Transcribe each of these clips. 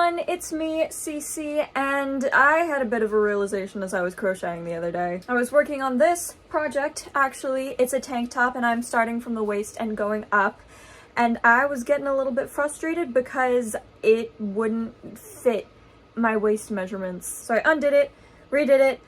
everyone, it's me, Cici, and I had a bit of a realization as I was crocheting the other day. I was working on this project, actually. It's a tank top and I'm starting from the waist and going up, and I was getting a little bit frustrated because it wouldn't fit my waist measurements. So I undid it, redid it,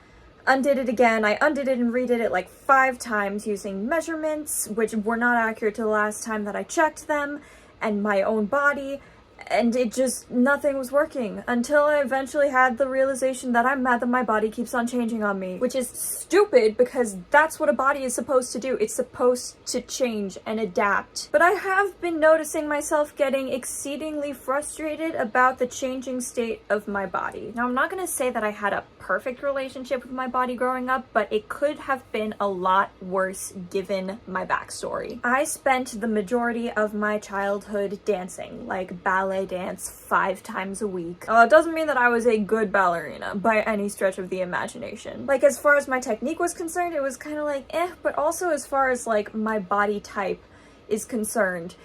undid it again. I undid it and redid it like 5 times using measurements, which were not accurate to the last time that I checked them, and my own body. And it just, nothing was working until I eventually had the realization that I'm mad that my body keeps on changing on me, which is stupid because that's what a body is supposed to do. It's supposed to change and adapt. But I have been noticing myself getting exceedingly frustrated about the changing state of my body. Now, I'm not going to say that I had a perfect relationship with my body growing up, but it could have been a lot worse given my backstory. I spent the majority of my childhood dancing, like ballet dance 5 times a week. It doesn't mean that I was a good ballerina by any stretch of the imagination. Like, as far as my technique was concerned, it was kind of like but also as far as like my body type is concerned,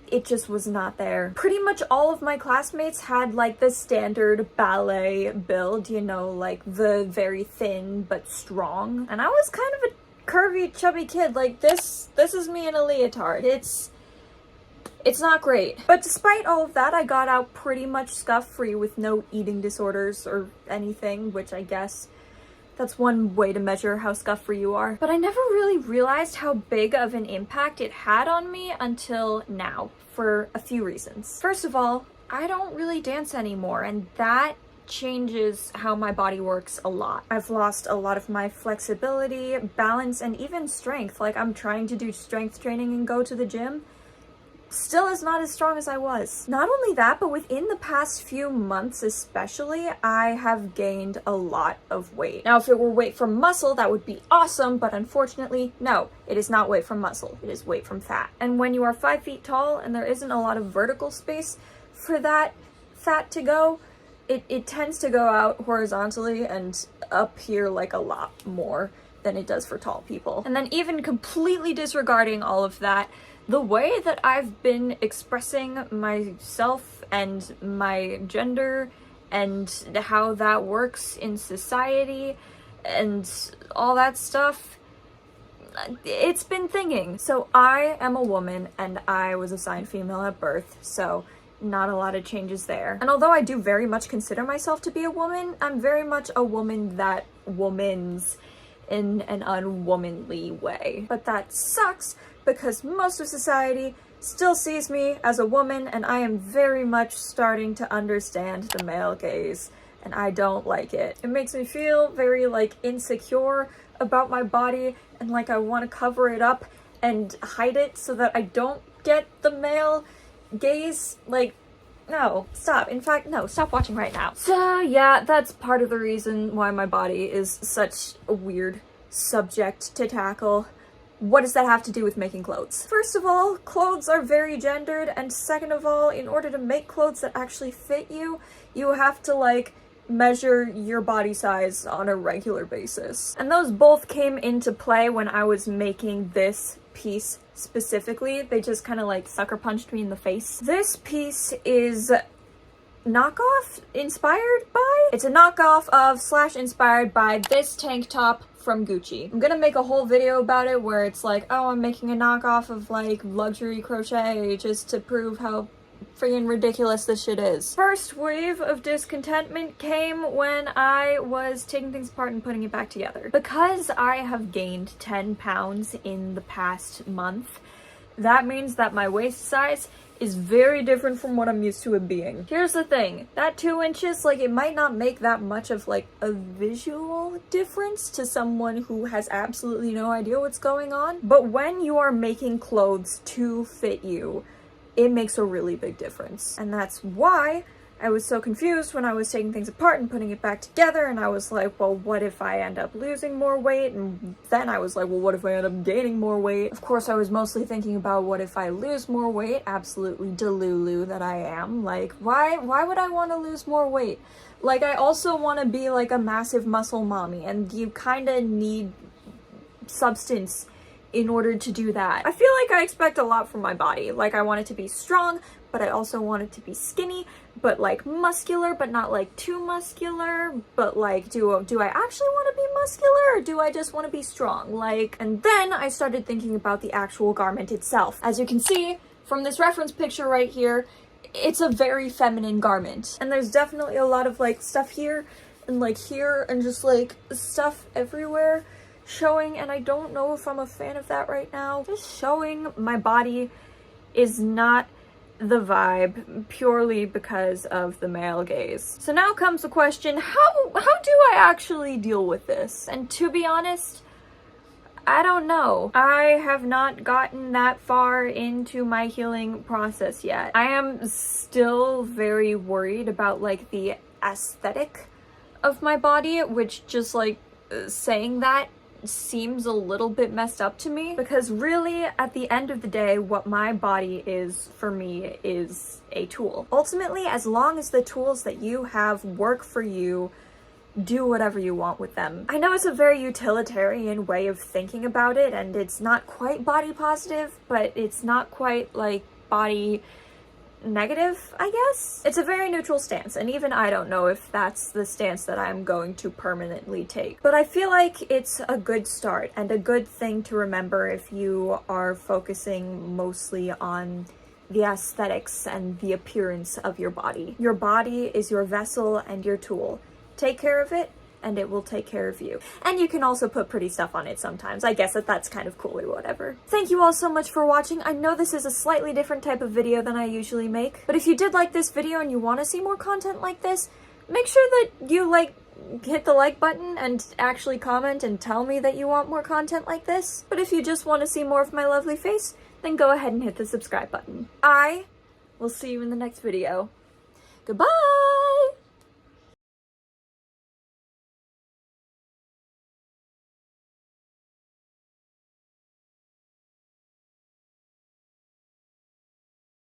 it just was not there. Pretty much all of my classmates had like the standard ballet build, you know, like the very thin but strong. And I was kind of a curvy, chubby kid. Like this is me in a leotard. It's not great. But despite all of that, I got out pretty much scuff-free with no eating disorders or anything, which I guess that's one way to measure how scuff-free you are. But I never really realized how big of an impact it had on me until now, for a few reasons. First of all, I don't really dance anymore, and that changes how my body works a lot. I've lost a lot of my flexibility, balance, and even strength. Like, I'm trying to do strength training and go to the gym. Still is not as strong as I was. Not only that, but within the past few months especially, I have gained a lot of weight. Now, if it were weight from muscle, that would be awesome, but unfortunately, no, it is not weight from muscle, it is weight from fat. And when you are 5 feet tall and there isn't a lot of vertical space for that fat to go, it tends to go out horizontally and up here like a lot more than it does for tall people. And then even completely disregarding all of that, the way that I've been expressing myself and my gender and how that works in society and all that stuff, it's been thinking. So I am a woman and I was assigned female at birth, so not a lot of changes there. And although I do very much consider myself to be a woman, I'm very much a woman that womans in an unwomanly way. But that sucks because most of society still sees me as a woman, and I am very much starting to understand the male gaze, and I don't like it. It makes me feel very like insecure about my body, and like I want to cover it up and hide it so that I don't get the male gaze. Like, no, stop. In fact, no, stop watching right now. So yeah, that's part of the reason why my body is such a weird subject to tackle. What does that have to do with making clothes? First of all, clothes are very gendered, and second of all, in order to make clothes that actually fit you, you have to like measure your body size on a regular basis. And those both came into play when I was making this piece specifically. They just kind of like sucker punched me in the face. This piece is knockoff inspired by? It's a knockoff of / inspired by this tank top from Gucci. I'm gonna make a whole video about it where it's like, oh, I'm making a knockoff of like luxury crochet just to prove how freaking ridiculous this shit is. First wave of discontentment came when I was taking things apart and putting it back together. Because I have gained 10 pounds in the past month, that means that my waist size is very different from what I'm used to it being. Here's the thing, that 2 inches, like, it might not make that much of like a visual difference to someone who has absolutely no idea what's going on, but when you are making clothes to fit you, it makes a really big difference. And that's why I was so confused when I was taking things apart and putting it back together, and I was like, well, what if I end up losing more weight? And then I was like, well, what if I end up gaining more weight? Of course, I was mostly thinking about what if I lose more weight? Absolutely delulu that I am. Like, why would I want to lose more weight? Like, I also want to be like a massive muscle mommy, and you kind of need substance in order to do that. I feel like I expect a lot from my body. Like, I want it to be strong, but I also want it to be skinny, but like muscular, but not like too muscular, but like, do I actually want to be muscular, or do I just want to be strong? Like, and then I started thinking about the actual garment itself. As you can see from this reference picture right here, it's a very feminine garment. And there's definitely a lot of like stuff here and like here and just like stuff everywhere showing, and I don't know if I'm a fan of that right now. Just showing my body is not the vibe, purely because of the male gaze. So now comes the question, how do I actually deal with this? And to be honest, I don't know. I have not gotten that far into my healing process yet. I am still very worried about like the aesthetic of my body, which just like saying that seems a little bit messed up to me, because really at the end of the day what my body is for me is a tool. Ultimately, as long as the tools that you have work for you, do whatever you want with them. I know it's a very utilitarian way of thinking about it, and it's not quite body positive, but it's not quite like body negative, I guess. It's a very neutral stance, and even I don't know if that's the stance that I'm going to permanently take. But I feel like it's a good start and a good thing to remember if you are focusing mostly on the aesthetics and the appearance of your body. Your body is your vessel and your tool. Take care of it, and it will take care of you. And you can also put pretty stuff on it sometimes. I guess that's kind of cool or whatever. Thank you all so much for watching. I know this is a slightly different type of video than I usually make, but if you did like this video and you want to see more content like this, make sure that you hit the like button and actually comment and tell me that you want more content like this. But if you just want to see more of my lovely face, then go ahead and hit the subscribe button. I will see you in the next video. Goodbye!